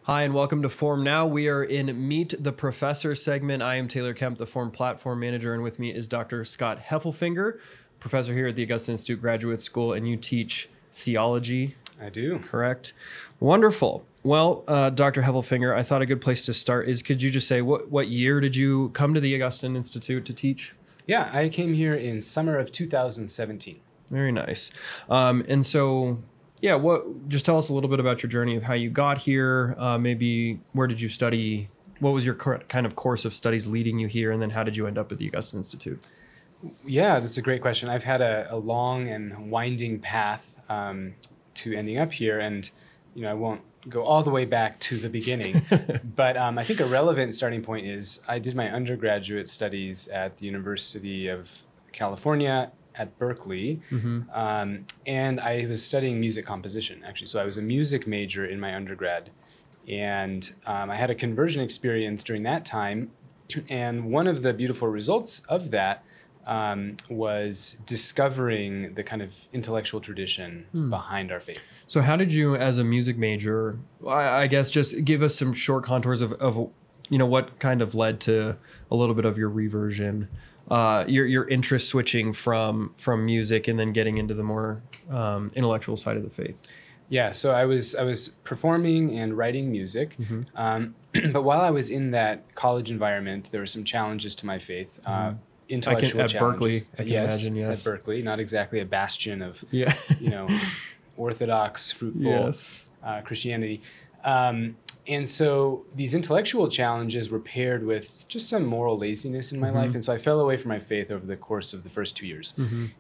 Hi, and welcome to Form Now. We are in Meet the Professor segment. I am Taylor Kemp, the Form Platform Manager, and with me is Dr. Scott Hefelfinger, professor here at the Augusta Institute Graduate School, and you teach theology. I do. Correct? Wonderful. Well, Dr. Hefelfinger, I thought a good place to start is, could you just say, what year did you come to the Augustine Institute to teach? Yeah, I came here in summer of 2017. Very nice. Just tell us a little bit about your journey of how you got here. Maybe where did you study? What was your kind of course of studies leading you here? And then how did you end up at the Augusta Institute? Yeah, that's a great question. I've had a long and winding path to ending up here. And, I won't go all the way back to the beginning. But I think a relevant starting point is I did my undergraduate studies at the University of California at Berkeley, and I was studying music composition, actually. So I was a music major in my undergrad, and I had a conversion experience during that time, and one of the beautiful results of that was discovering the kind of intellectual tradition behind our faith. So how did you, as a music major, I guess just give us some short contours of what kind of led to a little bit of your reversion, your interest switching from music and then getting into the more intellectual side of the faith? Yeah, so I was performing and writing music, but while I was in that college environment, there were some challenges to my faith. Intellectual challenges. Berkeley, I can imagine, yes. At Berkeley, not exactly a bastion of orthodox, fruitful Christianity. And so these intellectual challenges were paired with just some moral laziness in my life. And so I fell away from my faith over the course of the first 2 years.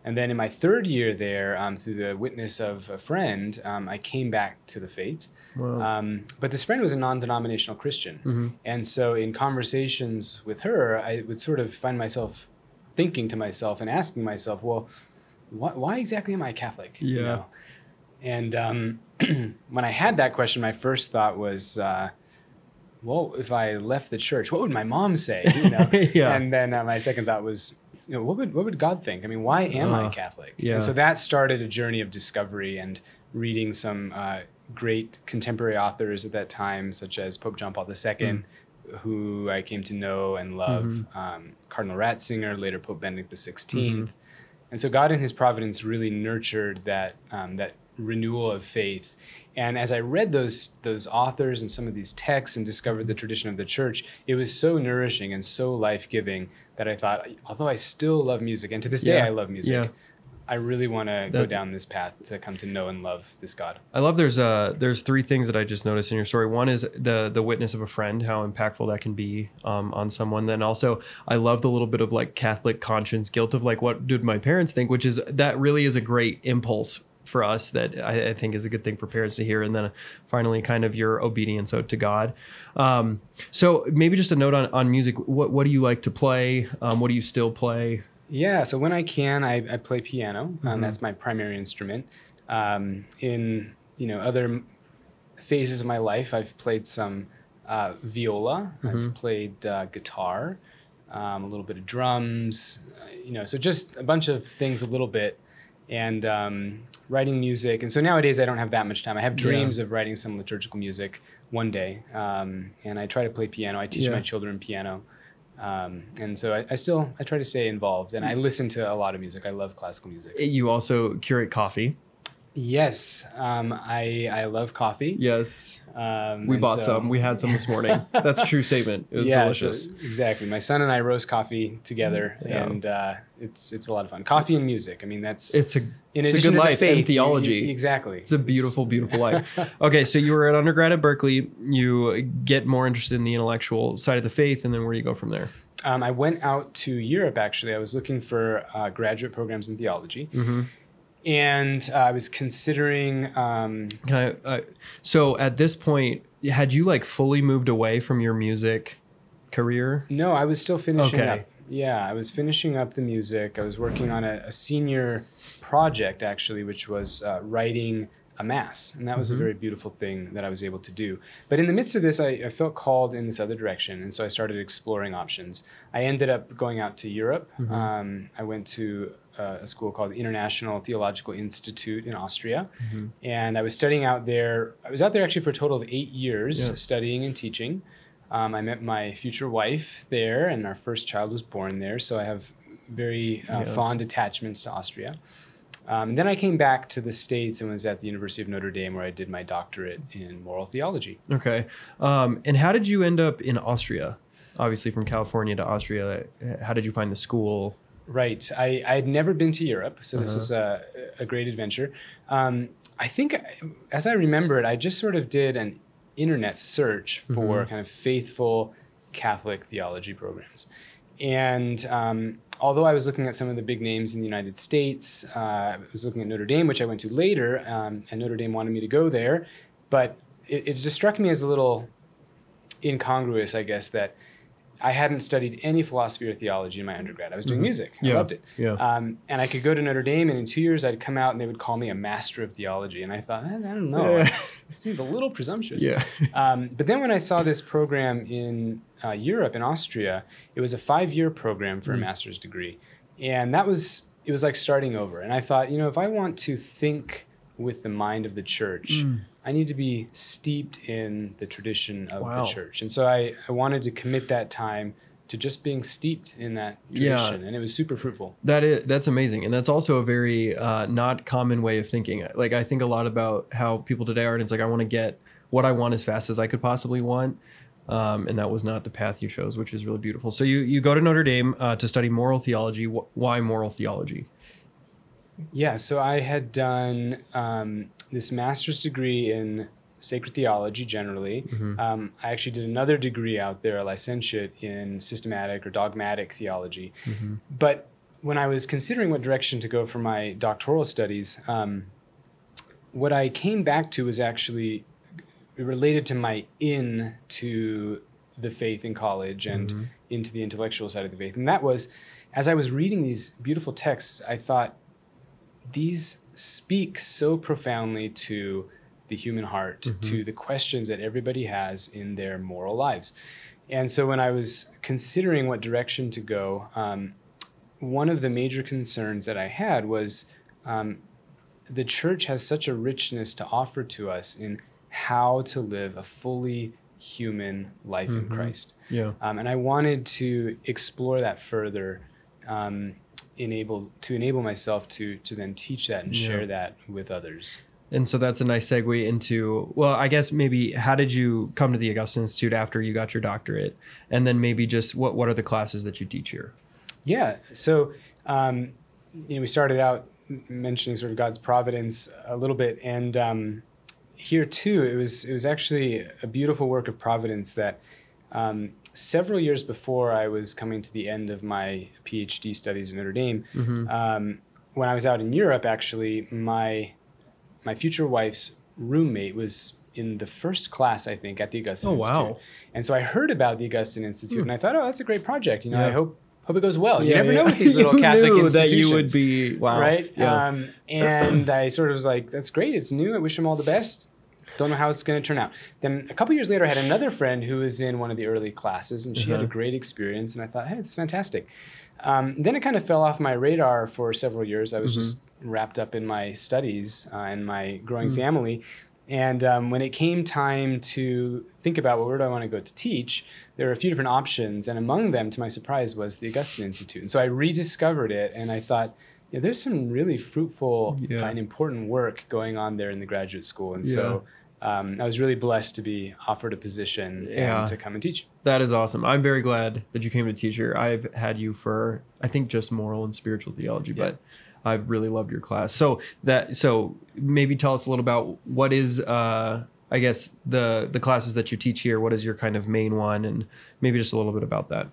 And then in my third year there, through the witness of a friend, I came back to the faith. Wow. But this friend was a non-denominational Christian. And so in conversations with her, I would sort of find myself thinking to myself and asking myself, well, why exactly am I Catholic? Yeah. And when I had that question, my first thought was, well, if I left the church, what would my mom say? And then my second thought was, what would God think? I mean, why am I Catholic? Yeah. And so that started a journey of discovery and reading some great contemporary authors at that time, such as Pope John Paul II, who I came to know and love, Cardinal Ratzinger, later Pope Benedict XVI. And so God in his providence really nurtured that renewal of faith. And as I read those authors and some of these texts and discovered the tradition of the church, it was so nourishing and so life-giving that I thought, although I still love music, and to this day I love music, I really want to go down this path to come to know and love this God. I love there's three things that I just noticed in your story. One is the witness of a friend, how impactful that can be on someone. Then also, I love the little bit of like Catholic conscience guilt of like, what did my parents think? Which is, that really is a great impulse for us that I think is a good thing for parents to hear. And then finally, kind of your obedience to God. So maybe just a note on music. What do you like to play? What do you still play? Yeah, so when I can, I play piano. That's my primary instrument. In other phases of my life, I've played some viola. I've played guitar, a little bit of drums. So just a bunch of things, a little bit, and writing music. And so nowadays I don't have that much time. I have dreams of writing some liturgical music one day, and I try to play piano. I teach my children piano. And so I try to stay involved, and I listen to a lot of music. I love classical music. You also curate coffee. Yes. I love coffee. Yes. We bought some. We had some this morning. That's a true statement. It was delicious. So, exactly. My son and I roast coffee together, and it's a lot of fun. Coffee and music. I mean, it's a good life and theology. Exactly. It's a beautiful, beautiful life. Okay, so you were at undergrad at Berkeley. You get more interested in the intellectual side of the faith, and then where do you go from there? I went out to Europe, actually. I was looking for graduate programs in theology. And I was considering. So at this point, had you like fully moved away from your music career? No, I was still finishing up. Yeah, I was finishing up the music. I was working on a senior project, actually, which was writing a mass. And that was a very beautiful thing that I was able to do. But in the midst of this, I felt called in this other direction. And so I started exploring options. I ended up going out to Europe. I went to a school called the International Theological Institute in Austria. And I was studying out there. I was out there actually for a total of 8 years, studying and teaching. I met my future wife there, and our first child was born there. So I have very fond attachments to Austria. Then I came back to the States and was at the University of Notre Dame, where I did my doctorate in moral theology. Okay. And how did you end up in Austria? Obviously from California to Austria. How did you find the school? Right. I had never been to Europe, so this was a great adventure. I think, as I remember it, I just sort of did an internet search for kind of faithful Catholic theology programs. And although I was looking at some of the big names in the United States, I was looking at Notre Dame, which I went to later, and Notre Dame wanted me to go there. But it just struck me as a little incongruous, I guess, that I hadn't studied any philosophy or theology in my undergrad. I was doing music. I loved it. And I could go to Notre Dame, and in 2 years, I'd come out, and they would call me a master of theology. And I thought, I don't know. It seems a little presumptuous. But then when I saw this program in Europe, in Austria, it was a 5-year program for a master's degree. And it was like starting over. And I thought, if I want to think with the mind of the church, I need to be steeped in the tradition of the church. And so I wanted to commit that time to just being steeped in that tradition. And it was super fruitful. That's amazing. And that's also a very not common way of thinking. Like, I think a lot about how people today are, and it's like, I want to get what I want as fast as I could possibly want. And that was not the path you chose, which is really beautiful. So you go to Notre Dame to study moral theology. Why moral theology? Yeah, so I had done this master's degree in sacred theology generally. I actually did another degree out there, a licentiate in systematic or dogmatic theology. But when I was considering what direction to go for my doctoral studies, what I came back to was actually related to my into the faith in college and into the intellectual side of the faith. And that was, as I was reading these beautiful texts, I thought, these speak so profoundly to the human heart, to the questions that everybody has in their moral lives. And so when I was considering what direction to go, one of the major concerns that I had was the church has such a richness to offer to us in how to live a fully human life in Christ. And I wanted to explore that further, enable myself to then teach that and share that with others. And so that's a nice segue into, well, I guess maybe how did you come to the Augusta Institute after you got your doctorate? And then maybe just what are the classes that you teach here? Yeah. So, we started out mentioning sort of God's providence a little bit. And here too, it was actually a beautiful work of providence that several years before I was coming to the end of my PhD studies at Notre Dame, when I was out in Europe, actually, my future wife's roommate was in the first class, I think, at the Augustine Institute. Wow. And so I heard about the Augustine Institute, and I thought, that's a great project. I hope it goes well. You never know with these little Catholic institutions. That you would be, wow. Right? And I sort of was like, that's great. It's new. I wish them all the best. Don't know how it's going to turn out. Then a couple years later, I had another friend who was in one of the early classes, and she had a great experience. And I thought, hey, it's fantastic. Then it kind of fell off my radar for several years. I was just wrapped up in my studies and my growing family. And when it came time to think about, where do I want to go to teach, there were a few different options. And among them, to my surprise, was the Augustine Institute. And so I rediscovered it, and I thought, there's some really fruitful and important work going on there in the graduate school. And so I was really blessed to be offered a position and to come and teach. That is awesome. I'm very glad that you came to teach here. I've had you for, I think, just moral and spiritual theology, but I really loved your class. So maybe tell us a little about what is, I guess, the classes that you teach here. What is your kind of main one, and maybe just a little bit about that.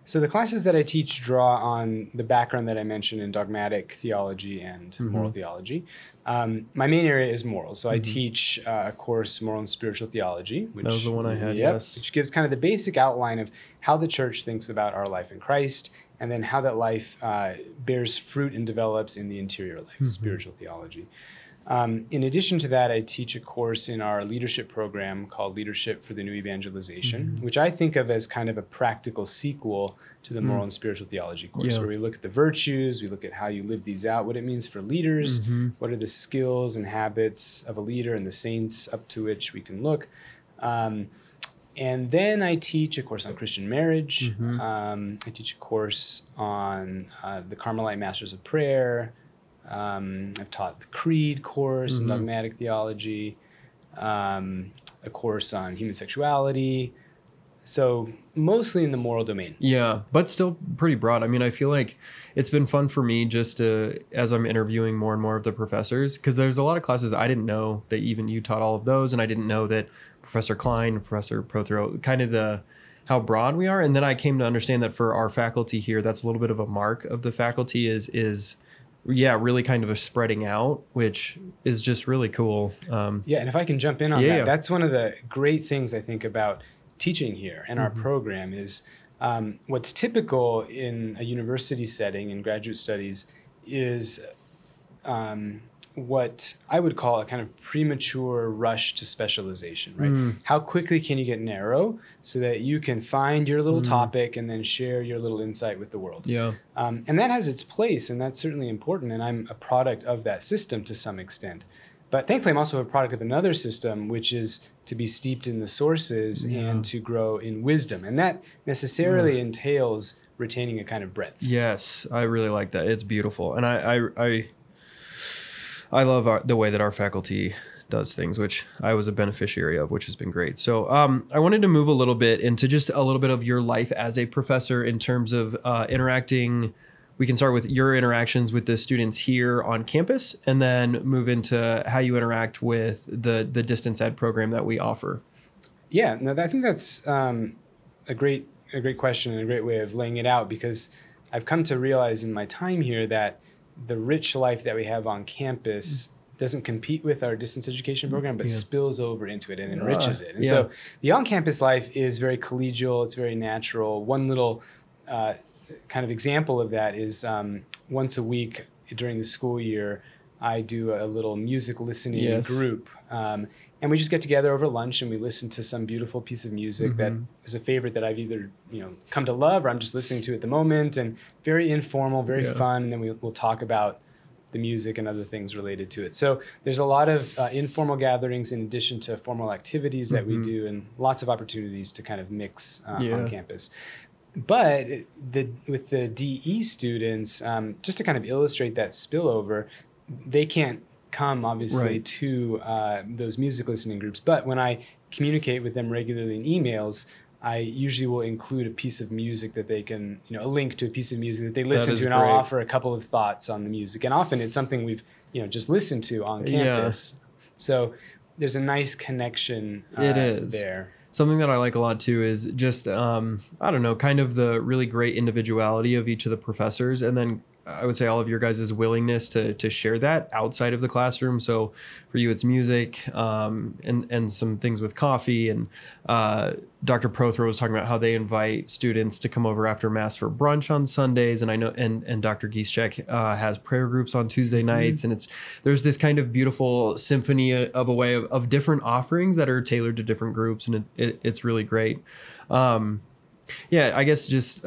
So the classes that I teach draw on the background that I mentioned in dogmatic theology and moral theology. My main area is moral. So I teach a course, Moral and Spiritual Theology. Which, that was the one I had, yes. Which gives kind of the basic outline of how the church thinks about our life in Christ, and then how that life bears fruit and develops in the interior life, spiritual theology. In addition to that, I teach a course in our leadership program called Leadership for the New Evangelization, which I think of as kind of a practical sequel to the Moral and Spiritual Theology course, where we look at the virtues, we look at how you live these out, what it means for leaders, what are the skills and habits of a leader and the saints up to which we can look. And then I teach a course on Christian marriage. I teach a course on the Carmelite Masters of Prayer. I've taught the Creed course in dogmatic theology, a course on human sexuality. So mostly in the moral domain. Yeah, but still pretty broad. I mean, I feel like it's been fun for me just to, as I'm interviewing more and more of the professors, because there's a lot of classes I didn't know that even you taught all of those, and I didn't know that Professor Klein, Professor Prothero, kind of how broad we are. And then I came to understand that for our faculty here, that's a little bit of a mark of the faculty is really kind of a spreading out, which is just really cool. And if I can jump in on that, that's one of the great things I think about teaching here in our program is what's typical in a university setting in graduate studies is what I would call a kind of premature rush to specialization, right? How quickly can you get narrow so that you can find your little topic and then share your little insight with the world? Yeah. And that has its place, and that's certainly important, and I'm a product of that system to some extent. But thankfully, I'm also a product of another system, which is to be steeped in the sources and to grow in wisdom. And that necessarily entails retaining a kind of breadth. Yes, I really like that. It's beautiful. And I love the way that our faculty does things, which I was a beneficiary of, which has been great. So I wanted to move a little bit into just a little bit of your life as a professor in terms of interacting. We can start with your interactions with the students here on campus and then move into how you interact with the distance ed program that we offer. Yeah, no, I think that's a great question and a great way of laying it out, because I've come to realize in my time here that the rich life that we have on campus doesn't compete with our distance education program, but spills over into it and enriches it. And so the on-campus life is very collegial. It's very natural. One little kind of example of that is once a week during the school year, I do a little music listening group. And we just get together over lunch and we listen to some beautiful piece of music that is a favorite that I've either come to love or I'm just listening to at the moment, and very informal, very fun. And then we'll talk about the music and other things related to it. So there's a lot of informal gatherings in addition to formal activities that we do, and lots of opportunities to kind of mix on campus. But with the DE students, just to kind of illustrate that spillover, they can't come obviously to those music listening groups. But when I communicate with them regularly in emails, I usually will include a piece of music that they can, a link to a piece of music that they listen to, and I'll offer a couple of thoughts on the music. And often it's something we've, just listened to on campus. So there's a nice connection there. Something that I like a lot too is just, kind of the really great individuality of each of the professors. And then I would say all of your guys' willingness to share that outside of the classroom. So for you, it's music and some things with coffee. And Dr. Prothero was talking about how they invite students to come over after Mass for brunch on Sundays. And I know, and Dr. Gieschek has prayer groups on Tuesday nights. And there's this kind of beautiful symphony of a way of different offerings that are tailored to different groups. And it's really great. I guess just...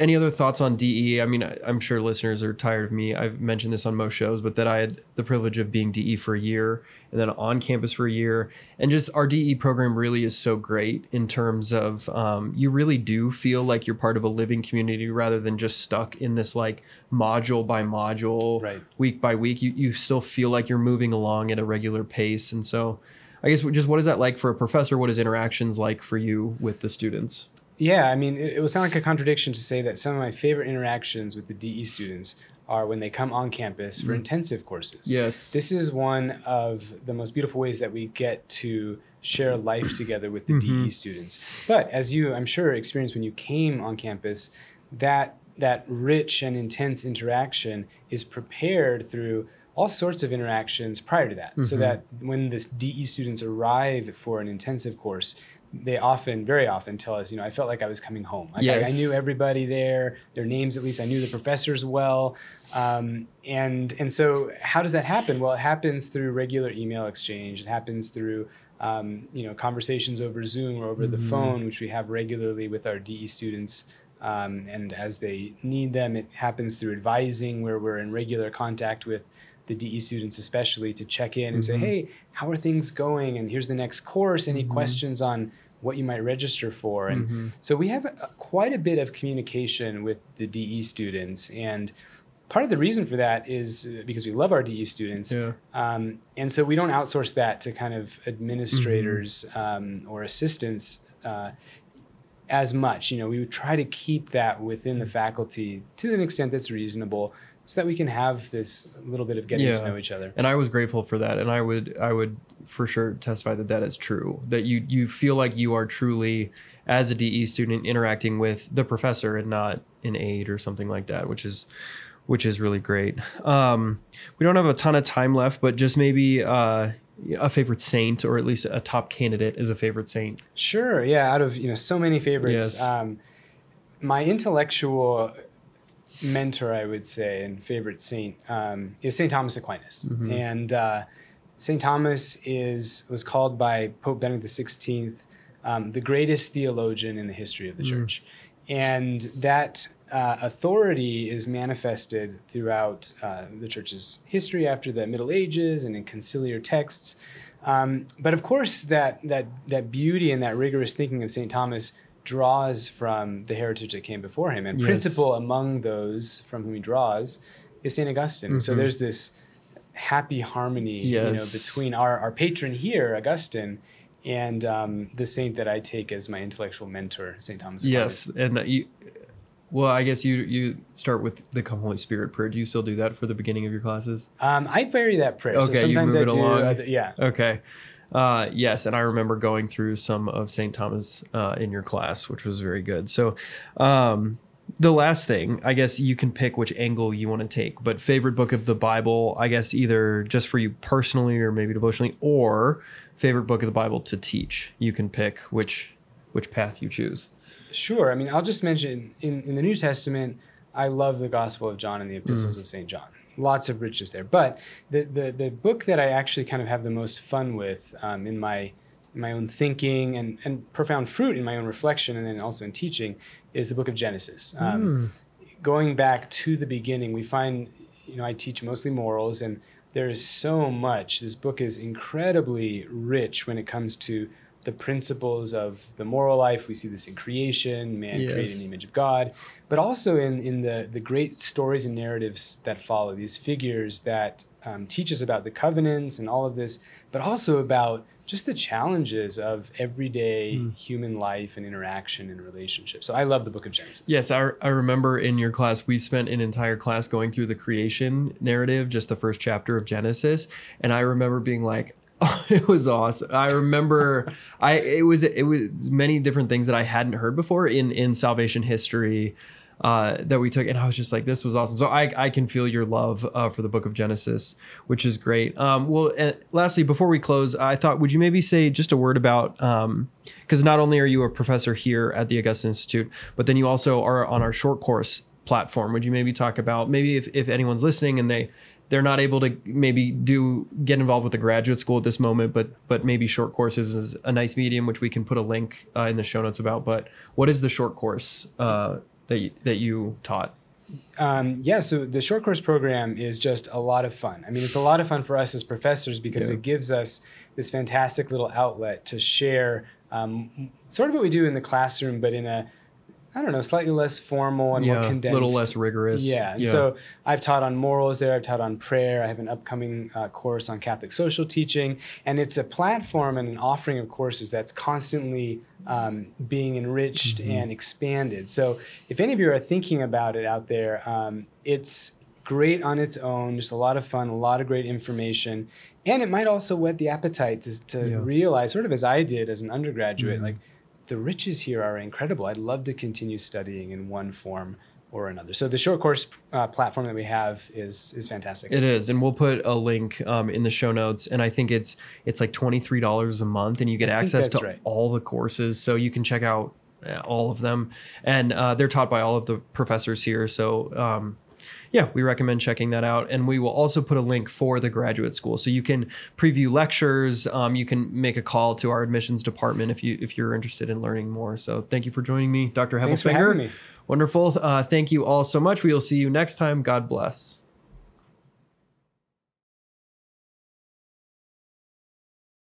any other thoughts on DE? I mean, I'm sure listeners are tired of me. I've mentioned this on most shows, but that I had the privilege of being DE for a year and then on campus for a year. And just our DE program really is so great in terms of you really do feel like you're part of a living community rather than just stuck in this like module by module, week by week. You still feel like you're moving along at a regular pace. And so I guess just what is that like for a professor? What is interactions like for you with the students? Yeah, I mean, it will sound like a contradiction to say that some of my favorite interactions with the DE students are when they come on campus for intensive courses. Yes. This is one of the most beautiful ways that we get to share life together with the DE students. But as you, I'm sure, experienced when you came on campus, that rich and intense interaction is prepared through all sorts of interactions prior to that, so that when the DE students arrive for an intensive course, they often, very often tell us, I felt like I was coming home. Like Yes. I knew everybody there, their names at least. I knew the professors well. And so how does that happen? Well, it happens through regular email exchange. It happens through conversations over Zoom or over the phone, which we have regularly with our DE students. And as they need them, it happens through advising, where we're in regular contact with the DE students, especially, to check in and say, hey, how are things going? And here's the next course. Any questions on what you might register for? And so we have quite a bit of communication with the DE students. And part of the reason for that is because we love our DE students. Yeah. And so we don't outsource that to kind of administrators or assistants as much. We would try to keep that within the faculty to an extent that's reasonable, so that we can have this little bit of getting to know each other. And I was grateful for that. And I would for sure testify that is true, that you feel like you are truly, as a DE student, interacting with the professor and not an aide or something like that, which is really great. We don't have a ton of time left, but just maybe a favorite saint, or at least a top candidate as a favorite saint. Sure. Yeah. Out of so many favorites, Yes. My intellectual mentor, I would say, and favorite saint is St. Thomas Aquinas. And St. Thomas was called by Pope Benedict XVI the greatest theologian in the history of the church. And that authority is manifested throughout the church's history after the Middle Ages and in conciliar texts. But of course, that beauty and that rigorous thinking of St. Thomas draws from the heritage that came before him. And principal among those from whom he draws is St. Augustine. So there's this happy harmony between our patron here, Augustine, and the saint that I take as my intellectual mentor, St. Thomas Aquinas. Yes, and I guess you start with the Come Holy Spirit prayer. Do you still do that for the beginning of your classes? I vary that prayer. Okay, so sometimes you move I it along. do. Yeah. Okay. Yes, and I remember going through some of St. Thomas in your class, which was very good. So the last thing, I guess you can pick which angle you want to take, but favorite book of the Bible, I guess either just for you personally or maybe devotionally, or favorite book of the Bible to teach. You can pick which path you choose. Sure. I mean, I'll just mention in the New Testament, I love the Gospel of John and the Epistles of St. John. Lots of riches there. But the book that I actually kind of have the most fun with in my own thinking and profound fruit in my own reflection and then also in teaching is the book of Genesis. Going back to the beginning, we find, I teach mostly morals, and there is so much. This book is incredibly rich when it comes to the principles of the moral life. We see this in creation, man created in the image of God, but also in the great stories and narratives that follow, these figures that teach us about the covenants and all of this, but also about just the challenges of everyday human life and interaction and relationships. So I love the book of Genesis. Yes, I remember in your class, we spent an entire class going through the creation narrative, just the first chapter of Genesis. And I remember being like, oh, it was awesome. I remember it was many different things that I hadn't heard before in salvation history that we took. And I was just like, this was awesome. So I can feel your love for the book of Genesis, which is great. Well, lastly, before we close, I thought, would you maybe say just a word about, because not only are you a professor here at the Augusta Institute, but then you also are on our short course platform. Would you maybe talk about, maybe if anyone's listening and they're not able to maybe get involved with the graduate school at this moment, but maybe short courses is a nice medium, which we can put a link in the show notes about. But what is the short course that you taught? So the short course program is just a lot of fun. I mean, it's a lot of fun for us as professors because it gives us this fantastic little outlet to share sort of what we do in the classroom, but in a, slightly less formal and more condensed. A little less rigorous. Yeah. And so I've taught on morals there. I've taught on prayer. I have an upcoming course on Catholic social teaching. And it's a platform and an offering of courses that's constantly being enriched and expanded. So if any of you are thinking about it out there, it's great on its own. Just a lot of fun, a lot of great information. And it might also whet the appetite to realize, sort of as I did as an undergraduate, like, the riches here are incredible. I'd love to continue studying in one form or another. So the short course platform that we have is fantastic. It is, and we'll put a link in the show notes. And I think it's like $23 a month, and you get access to all the courses, so you can check out all of them. And they're taught by all of the professors here. So yeah, we recommend checking that out. And we will also put a link for the graduate school, so you can preview lectures. You can make a call to our admissions department if you're interested in learning more. So thank you for joining me, Dr. Hefelfinger. Thanks for having me. Wonderful. Thank you all so much. We will see you next time. God bless.